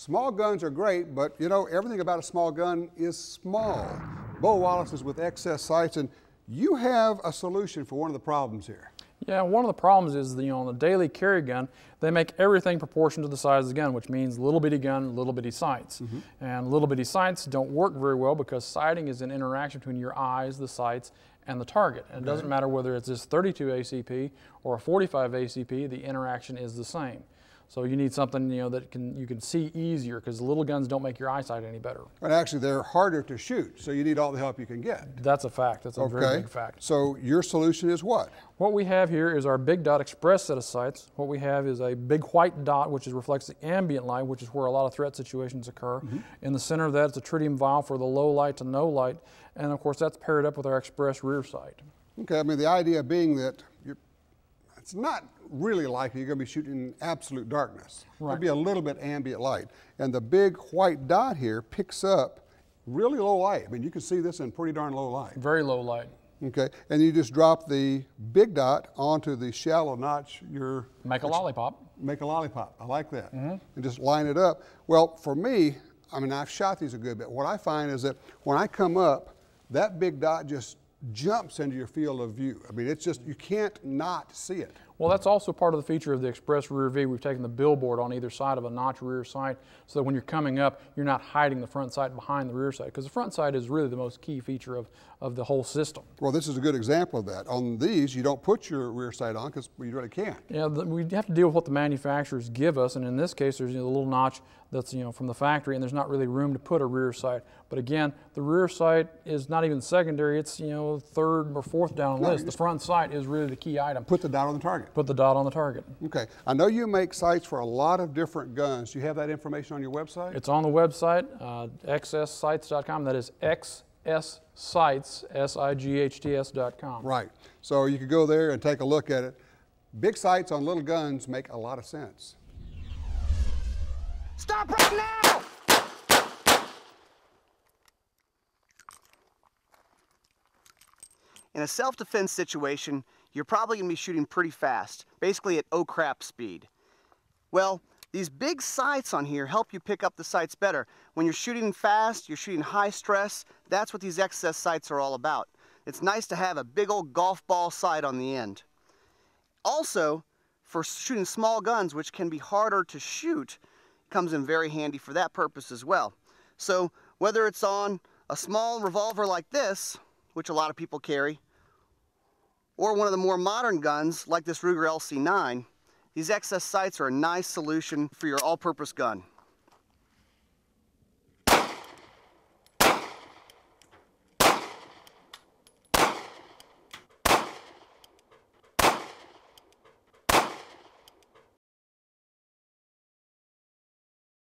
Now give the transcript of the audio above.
Small guns are great, but you know, everything about a small gun is small. Bo Wallace is with XS Sights, and you have a solution for one of the problems here. Yeah, one of the problems is, on the daily carry gun, they make everything proportioned to the size of the gun, which means little bitty gun, little bitty sights. And little bitty sights don't work very well because sighting is an interaction between your eyes, the sights, and the target. And it doesn't matter whether it's this 32 ACP or a 45 ACP, the interaction is the same. So you need something that you can see easier, because the little guns don't make your eyesight any better. And actually, they're harder to shoot, so you need all the help you can get. That's a fact. That's a very big fact. So your solution is what? What we have here is our Big Dot Express set of sights. What we have is a big white dot, which reflects the ambient light, which is where a lot of threat situations occur. In the center of that is a tritium vial for the low light to no light, and of course that's paired up with our Express rear sight. Okay, I mean, the idea being that it's not really likely you're going to be shooting in absolute darkness. There'll be a little bit ambient light. And the big white dot here picks up really low light. I mean, you can see this in pretty darn low light. Very low light. Okay, and you just drop the big dot onto the shallow notch. Make a lollipop. Make a lollipop. I like that. And just line it up. Well, for me, I mean, I've shot these a good bit. What I find is that when I come up, that big dot just jumps into your field of view. I mean, it's just, you can't not see it. Well, that's also part of the feature of the Express Rear V. We've taken the billboard on either side of a notch rear sight so that when you're coming up, you're not hiding the front sight behind the rear sight, because the front sight is really the most key feature of the whole system. Well, this is a good example of that. On these, you don't put your rear sight on because you really can't. Yeah, we have to deal with what the manufacturers give us, and in this case, there's a little notch that's from the factory, and there's not really room to put a rear sight. But again, the rear sight is not even secondary; it's third or fourth down the list. The front sight is really the key item. Put the dot on the target. Put the dot on the target. Okay. I know you make sights for a lot of different guns. Do you have that information on your website? It's on the website, xssights.com. That is xssights, S-I-G-H-T-S.com. Right. So you could go there and take a look at it. Big sights on little guns make a lot of sense. Stop right now! In a self-defense situation, you're probably going to be shooting pretty fast, basically at oh crap speed. Well, these big sights on here help you pick up the sights better. When you're shooting fast, you're shooting high stress, that's what these XS sights are all about. It's nice to have a big old golf ball sight on the end. Also, for shooting small guns, which can be harder to shoot, comes in very handy for that purpose as well. So whether it's on a small revolver like this, which a lot of people carry, or one of the more modern guns like this Ruger LC9, these XS sights are a nice solution for your all-purpose gun.